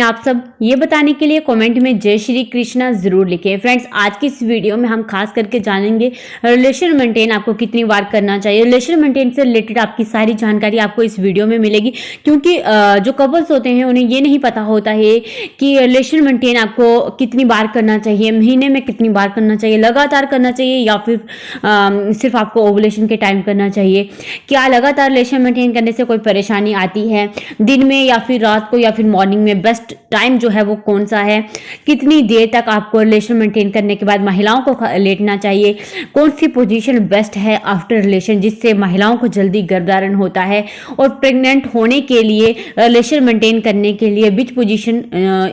आप सब ये बताने के लिए कमेंट में जय श्री कृष्णा जरूर लिखें। फ्रेंड्स, आज की इस वीडियो में हम खास करके जानेंगे रिलेशन मेंटेन आपको कितनी बार करना चाहिए। रिलेशन मेंटेन से रिलेटेड आपकी सारी जानकारी आपको इस वीडियो में मिलेगी, क्योंकि जो कपल्स होते हैं उन्हें ये नहीं पता होता है कि रिलेशन मेंटेन आपको कितनी बार करना चाहिए, महीने में कितनी बार करना चाहिए, लगातार करना चाहिए या फिर सिर्फ आपको ओवुलेशन के टाइम करना चाहिए। क्या लगातार रिलेशन मेंटेन करने से कोई परेशानी आती है, दिन में या फिर रात को या फिर मॉर्निंग में बेस्ट टाइम जो है वो कौन सा है, कितनी देर तक आपको रिलेशन मेंटेन करने के बाद महिलाओं को लेटना चाहिए, कौन सी पोजीशन बेस्ट है आफ्टर रिलेशन जिससे महिलाओं को जल्दी गर्भधारण होता है, और प्रेग्नेंट होने के लिए रिलेशन मेंटेन करने के लिए which position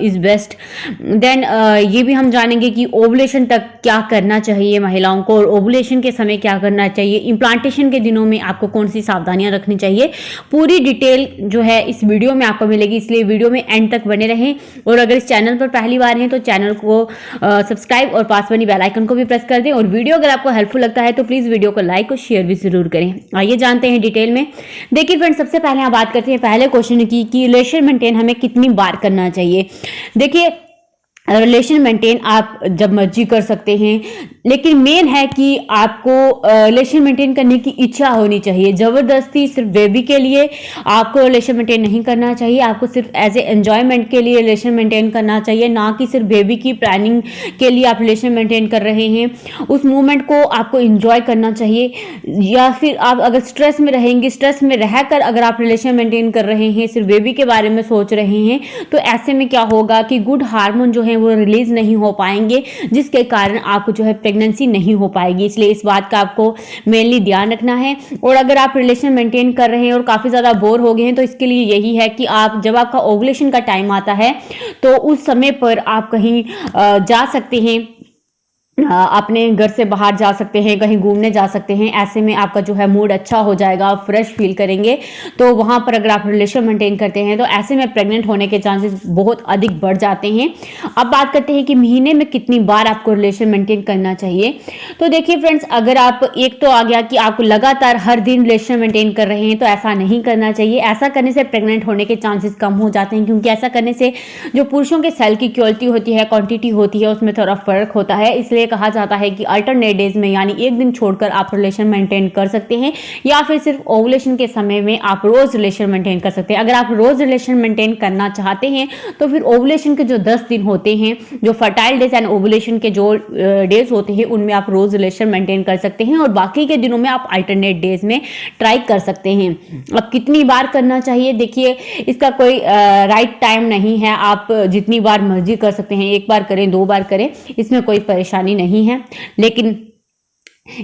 is best. Then ये भी हम जानेंगे कि ओवुलेशन तक क्या करना चाहिए महिलाओं को, और ओवुलेशन के समय क्या करना चाहिए, इम्प्लांटेशन के दिनों में आपको कौन सी सावधानियां रखनी चाहिए। पूरी डिटेल जो है इस वीडियो में आपको मिलेगी, इसलिए वीडियो में एंड तक बने रहें। और अगर इस चैनल पर पहली बार हैं तो चैनल को सब्सक्राइब और पास वाली बेल आइकन को भी प्रेस कर दें। और वीडियो अगर आपको हेल्पफुल लगता है तो प्लीज वीडियो को लाइक और शेयर भी जरूर करें। आइए जानते हैं डिटेल में। देखिए फ्रेंड्स, सबसे पहले हम बात करते हैं पहले क्वेश्चन की कि रिलेशन मेंटेन हमें कितनी बार करना चाहिए। देखिए, रिलेशन मेंटेन आप जब मर्जी कर सकते हैं, लेकिन मेन है कि आपको रिलेशन मेंटेन करने की इच्छा होनी चाहिए। जबरदस्ती सिर्फ बेबी के लिए आपको रिलेशन मेंटेन नहीं करना चाहिए, आपको सिर्फ एज ए एंजॉयमेंट के लिए रिलेशन मेंटेन करना चाहिए, ना कि सिर्फ बेबी की प्लानिंग के लिए आप रिलेशन मेंटेन कर रहे हैं। उस मोमेंट को आपको इंजॉय करना चाहिए। या फिर आप अगर स्ट्रेस में रहेंगे, स्ट्रेस में रहकर अगर आप रिलेशन मेंटेन कर रहे हैं, सिर्फ बेबी के बारे में सोच रहे हैं, तो ऐसे में क्या होगा कि गुड हार्मोन जो है वो रिलीज नहीं हो पाएंगे, जिसके कारण आपको जो है प्रेगनेंसी नहीं हो पाएगी। इसलिए इस बात का आपको मेनली ध्यान रखना है। और अगर आप रिलेशन मेंटेन कर रहे हैं और काफी ज्यादा बोर हो गए हैं, तो इसके लिए यही है कि आप जब आपका ओवुलेशन का टाइम आता है तो उस समय पर आप कहीं जा सकते हैं, अपने घर से बाहर जा सकते हैं, कहीं घूमने जा सकते हैं। ऐसे में आपका जो है मूड अच्छा हो जाएगा, आप फ्रेश फील करेंगे। तो वहां पर अगर आप रिलेशन मेंटेन करते हैं तो ऐसे में प्रेग्नेंट होने के चांसेस बहुत अधिक बढ़ जाते हैं। अब बात करते हैं कि महीने में कितनी बार आपको रिलेशन मेंटेन करना चाहिए। तो देखिए फ्रेंड्स, अगर आप एक तो आ गया कि आप लगातार हर दिन रिलेशन मेंटेन कर रहे हैं तो ऐसा नहीं करना चाहिए। ऐसा करने से प्रेग्नेंट होने के चांसेस कम हो जाते हैं, क्योंकि ऐसा करने से जो पुरुषों के सेल की क्वालिटी होती है, क्वांटिटी होती है, उसमें थोड़ा फर्क होता है। इसलिए कहा जाता है कि अल्टरनेट डेज में, यानी एक दिन छोड़कर आप रिलेशन मेंटेन कर सकते हैं, या फिर सिर्फ ओवुलेशन के समय में आप रोज रिलेशन मेंटेन कर सकते हैं। अगर आप रोज रिलेशन मेंटेन करना चाहते हैं तो फिर ओवुलेशन के जो 10 दिन होते हैं, जो फर्टाइल डेज एंड ओवुलेशन के जो डेज होते हैं, उनमें आप रोज रिलेशन मेंटेन कर सकते हैं, और बाकी के दिनों में आप अल्टरनेट डेज में ट्राई कर सकते हैं। अब कितनी बार करना चाहिए, देखिए इसका कोई राइट टाइम नहीं है। आप जितनी बार मर्जी कर सकते हैं, एक बार करें, 2 बार करें, इसमें कोई परेशानी नहीं है। लेकिन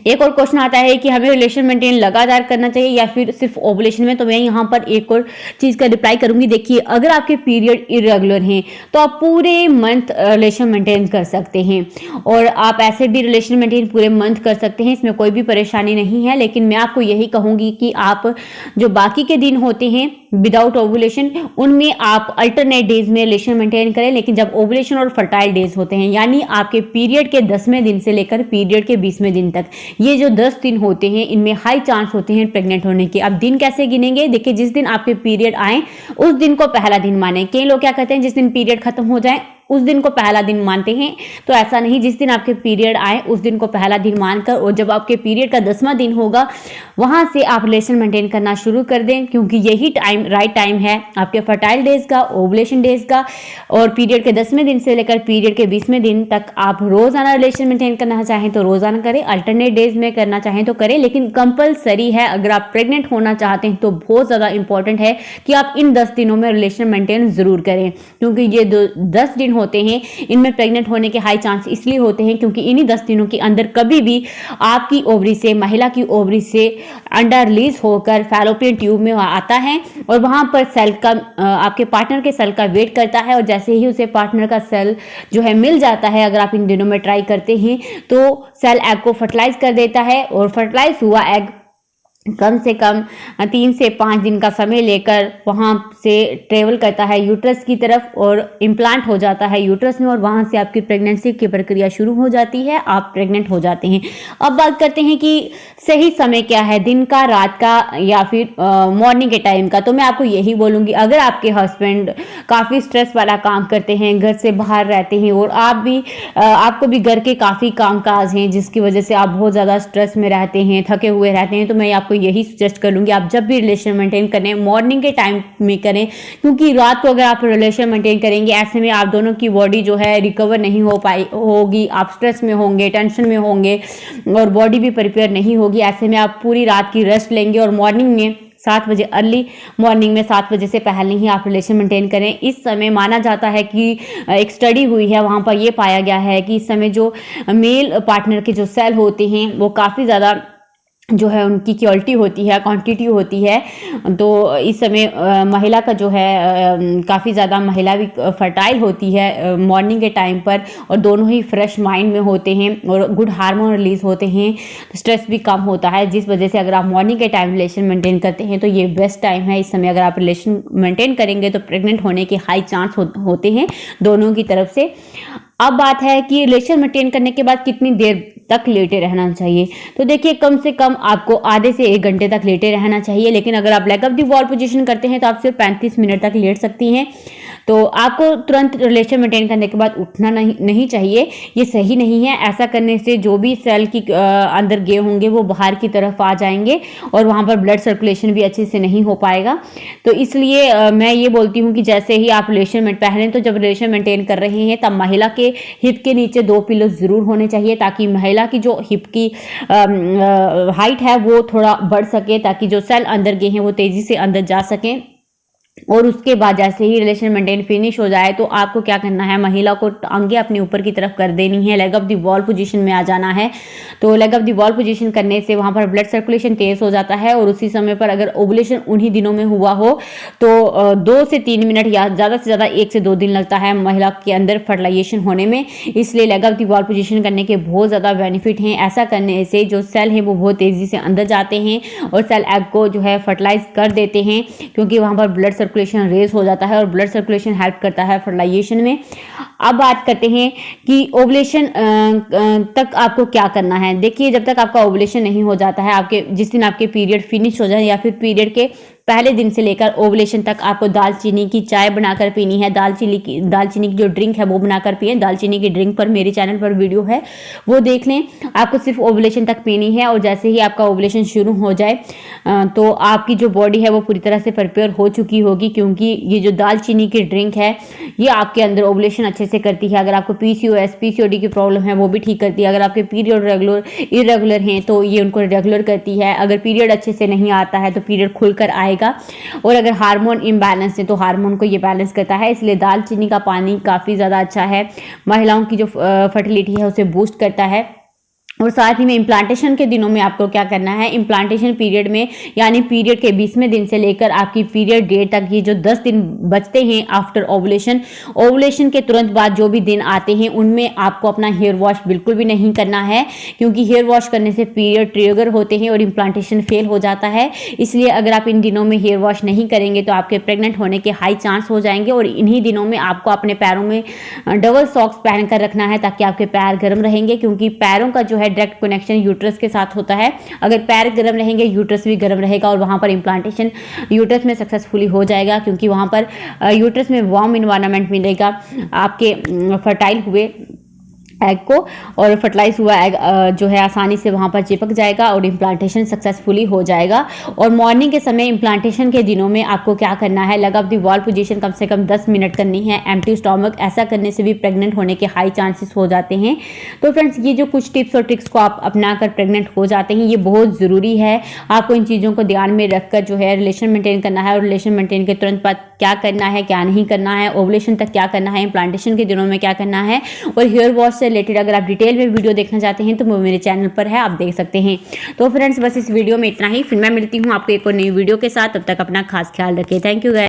एक और क्वेश्चन आता है कि हमें रिलेशन मेंटेन लगातार करना चाहिए या फिर सिर्फ ओवुलेशन में। तो मैं यहाँ पर एक और चीज का रिप्लाई करूंगी। देखिए, अगर आपके पीरियड इरेगुलर हैं तो आप पूरे मंथ रिलेशन मेंटेन कर सकते हैं, और आप ऐसे भी रिलेशन मेंटेन पूरे मंथ कर सकते हैं, इसमें कोई भी परेशानी नहीं है। लेकिन मैं आपको यही कहूंगी कि आप जो बाकी के दिन होते हैं विदाउट ओवुलेशन, उनमें आप अल्टरनेट डेज में रिलेशन मेंटेन करें। लेकिन जब ओवुलेशन और फर्टाइल डेज होते हैं, यानी आपके पीरियड के 10वें दिन से लेकर पीरियड के 20वें दिन तक, ये जो 10 दिन होते हैं, इनमें हाई चांस होते हैं प्रेग्नेंट होने के। अब दिन कैसे गिनेंगे? देखिए, जिस दिन आपके पीरियड आए उस दिन को पहला दिन माने। कई लोग क्या कहते हैं, जिस दिन पीरियड खत्म हो जाए उस दिन को पहला दिन मानते हैं। तो ऐसा नहीं, जिस दिन आपके पीरियड आए उस दिन को पहला दिन मानकर, और जब आपके पीरियड का 10वां दिन होगा वहां से आप रिलेशन मेंटेन करना शुरू कर दें, क्योंकि यही टाइम राइट टाइम है आपके फर्टाइल डेज का, ओवुलेशन डेज का। और पीरियड के 10वें दिन से लेकर पीरियड के 20वें दिन तक आप रोजाना रिलेशन मेंटेन करना चाहें तो रोजाना करें, अल्टरनेट डेज में करना चाहें तो करें। लेकिन कंपलसरी है, अगर आप प्रेग्नेंट होना चाहते हैं तो बहुत ज्यादा इंपॉर्टेंट है कि आप इन 10 दिनों में रिलेशन मेंटेन जरूर करें, क्योंकि ये 10 दिन होते हैं, इनमें प्रेग्नेंट होने के हाई चांस इसलिए होते हैं क्योंकि इन्हीं 10 दिनों के अंदर कभी भी आपकी ओवरी से, महिला की ओवरी से अंडा रिलीज होकर फैलोपियन ट्यूब में आता है, और वहां पर सेल का आपके पार्टनर के सेल का वेट करता है। और जैसे ही उसे पार्टनर का सेल जो है मिल जाता है, अगर आप इन दिनों में ट्राई करते हैं, तो सेल एग को फर्टिलाइज कर देता है, और फर्टिलाइज हुआ एग कम से कम 3 से 5 दिन का समय लेकर वहाँ से ट्रेवल करता है यूट्रस की तरफ और इम्प्लांट हो जाता है यूट्रस में, और वहाँ से आपकी प्रेगनेंसी की प्रक्रिया शुरू हो जाती है, आप प्रेग्नेंट हो जाते हैं। अब बात करते हैं कि सही समय क्या है, दिन का, रात का या फिर मॉर्निंग के टाइम का। तो मैं आपको यही बोलूँगी, अगर आपके हस्बैंड काफ़ी स्ट्रेस वाला काम करते हैं, घर से बाहर रहते हैं और आपको भी घर के काफ़ी काम काज हैं जिसकी वजह से आप बहुत ज़्यादा स्ट्रेस में रहते हैं, थके हुए रहते हैं, तो मैं आपको यही सजेस्ट करूंगी आप जब भी रिलेशन मेंटेन करें मॉर्निंग के टाइम में करें, क्योंकि रात को अगर आप रिलेशन मेंटेन करेंगे ऐसे में आप दोनों की बॉडी जो है रिकवर नहीं होगी, आप स्ट्रेस में होंगे, टेंशन में होंगे और बॉडी भी प्रिपेयर नहीं होगी। ऐसे में आप पूरी रात की रेस्ट लेंगे और मॉर्निंग में 7 बजे, अर्ली मॉर्निंग में 7 बजे से पहले ही आप रिलेशन मेंटेन करें। इस समय माना जाता है कि एक स्टडी हुई है, वहाँ पर यह पाया गया है कि इस समय जो मेल पार्टनर के जो सेल होते हैं वो काफ़ी ज़्यादा जो है उनकी क्वालिटी होती है, क्वांटिटी होती है। तो इस समय महिला का जो है काफ़ी ज़्यादा महिला भी फर्टाइल होती है मॉर्निंग के टाइम पर, और दोनों ही फ्रेश माइंड में होते हैं और गुड हार्मोन रिलीज होते हैं, स्ट्रेस भी कम होता है, जिस वजह से अगर आप मॉर्निंग के टाइम रिलेशन मेंटेन करते हैं तो ये बेस्ट टाइम है। इस समय अगर आप रिलेशन मेंटेन करेंगे तो प्रेग्नेंट होने के हाई चांस होते हैं दोनों की तरफ से। अब बात है कि रिलेशन मेंटेन करने के बाद कितनी देर तक लेटे रहना चाहिए। तो देखिए, कम से कम आपको आधे से 1 घंटे तक लेटे रहना चाहिए, लेकिन अगर आप leg of the wall position करते हैं तो आप सिर्फ 35 मिनट तक लेट सकती हैं। तो आपको तुरंत रिलेशन मेंटेन करने के बाद उठना नहीं चाहिए, ये सही नहीं है। ऐसा करने से जो भी सेल की अंदर गए होंगे वो बाहर की तरफ आ जाएंगे और वहाँ पर ब्लड सर्कुलेशन भी अच्छे से नहीं हो पाएगा। तो इसलिए मैं ये बोलती हूँ कि जैसे ही आप रिलेशन में पहले तो जब रिलेशन मेंटेन कर रहे हैं तब महिला के हिप के नीचे 2 पिलो जरूर होने चाहिए, ताकि महिला की जो हिप की हाइट है वो थोड़ा बढ़ सके, ताकि जो सेल अंदर गए हैं वो तेजी से अंदर जा सकें। और उसके बाद जैसे ही रिलेशन मेंटेन फिनिश हो जाए तो आपको क्या करना है, महिला को टांगे अपने ऊपर की तरफ कर देनी है, leg of the wall position में आ जाना है। तो leg of the wall position करने से वहां पर ब्लड सर्कुलेशन तेज हो जाता है, और उसी समय पर अगर ओवुलेशन उन्हीं दिनों में हुआ हो तो 2 से 3 मिनट या ज़्यादा से ज़्यादा 1 से 2 दिन लगता है महिला के अंदर फर्टिलाइजेशन होने में। इसलिए leg of the wall position करने के बहुत ज़्यादा बेनिफिट हैं। ऐसा करने से जो सेल है वो बहुत तेज़ी से अंदर जाते हैं और सेल एग को जो है फर्टिलाइज कर देते हैं, क्योंकि वहाँ पर ब्लड सर्कुलेशन रेज हो जाता है और ब्लड सर्कुलेशन हेल्प करता है फर्टिलाइजेशन में। अब बात करते हैं कि ओवुलेशन तक आपको क्या करना है। देखिए, जब तक आपका ओवुलेशन नहीं हो जाता है, आपके जिस दिन आपके पीरियड फिनिश हो जाए या फिर पीरियड के पहले दिन से लेकर ओवुलेशन तक आपको दालचीनी की चाय बनाकर पीनी है। दालचीनी की जो ड्रिंक है वो बनाकर पिए। दालचीनी की ड्रिंक पर मेरे चैनल पर वीडियो है, वो देख लें। आपको सिर्फ ओवुलेशन तक पीनी है, और जैसे ही आपका ओवुलेशन शुरू हो जाए तो आपकी जो बॉडी है वो पूरी तरह से प्रिपेयर हो चुकी होगी, क्योंकि ये जो दालचीनी की ड्रिंक है ये आपके अंदर ओवुलेशन अच्छे से करती है। अगर आपको PCOS PCOD की प्रॉब्लम है वो भी ठीक करती है। अगर आपके पीरियड इरेगुलर हैं तो ये उनको रेगुलर करती है। अगर पीरियड अच्छे से नहीं आता है तो पीरियड खुलकर आएगा। और अगर हार्मोन इम्बैलेंस है तो हार्मोन को ये बैलेंस करता है। इसलिए दालचीनी का पानी काफ़ी ज़्यादा अच्छा है, महिलाओं की जो फर्टिलिटी है उसे बूस्ट करता है। और साथ ही में इम्प्लांटेशन के दिनों में आपको क्या करना है, इम्प्लांटेशन पीरियड में यानी पीरियड के 20वें दिन से लेकर आपकी पीरियड डेट तक ये जो 10 दिन बचते हैं आफ्टर ओवुलेशन के तुरंत बाद जो भी दिन आते हैं उनमें आपको अपना हेयर वॉश बिल्कुल भी नहीं करना है, क्योंकि हेयर वॉश करने से पीरियड ट्रिगर होते हैं और इम्प्लांटेशन फेल हो जाता है। इसलिए अगर आप इन दिनों में हेयर वॉश नहीं करेंगे तो आपके प्रेग्नेंट होने के हाई चांस हो जाएंगे। और इन्हीं दिनों में आपको अपने पैरों में डबल सॉक्स पहन कर रखना है, ताकि आपके पैर गर्म रहेंगे, क्योंकि पैरों का जो है डायरेक्ट कनेक्शन यूट्रस के साथ होता है। अगर पैर गर्म रहेंगे यूट्रस भी गर्म रहेगा और वहां पर इम्प्लांटेशन यूट्रस में सक्सेसफुली हो जाएगा, क्योंकि वहां पर यूट्रस में वार्म इन्वायरमेंट मिलेगा आपके फर्टाइल हुए एग को, और फर्टिलाइज हुआ एग जो है आसानी से वहाँ पर चिपक जाएगा और इम्प्लांटेशन सक्सेसफुली हो जाएगा। और मॉर्निंग के समय इम्प्लांटेशन के दिनों में आपको क्या करना है, leg of the wall position कम से कम 10 मिनट करनी है, एम्प्टी स्टमक। ऐसा करने से भी प्रेग्नेंट होने के हाई चांसेस हो जाते हैं। तो फ्रेंड्स, ये जो कुछ टिप्स और ट्रिक्स को आप अपना कर प्रेग्नेंट हो जाते हैं, ये बहुत ज़रूरी है। आपको इन चीज़ों को ध्यान में रखकर जो है रिलेशन मेंटेन करना है, और रिलेशन मेंटेन के तुरंत बाद क्या करना है, क्या नहीं करना है, ओवुलेशन तक क्या करना है, इम्प्लांटेशन के दिनों में क्या करना है, और हेयर वॉश से रिलेटेड अगर आप डिटेल में वीडियो देखना चाहते हैं तो वो मेरे चैनल पर है, आप देख सकते हैं। तो फ्रेंड्स, बस इस वीडियो में इतना ही। फिर मैं मिलती हूँ आपको एक और नई वीडियो के साथ। तब तक अपना खास ख्याल रखें। Thank you guys.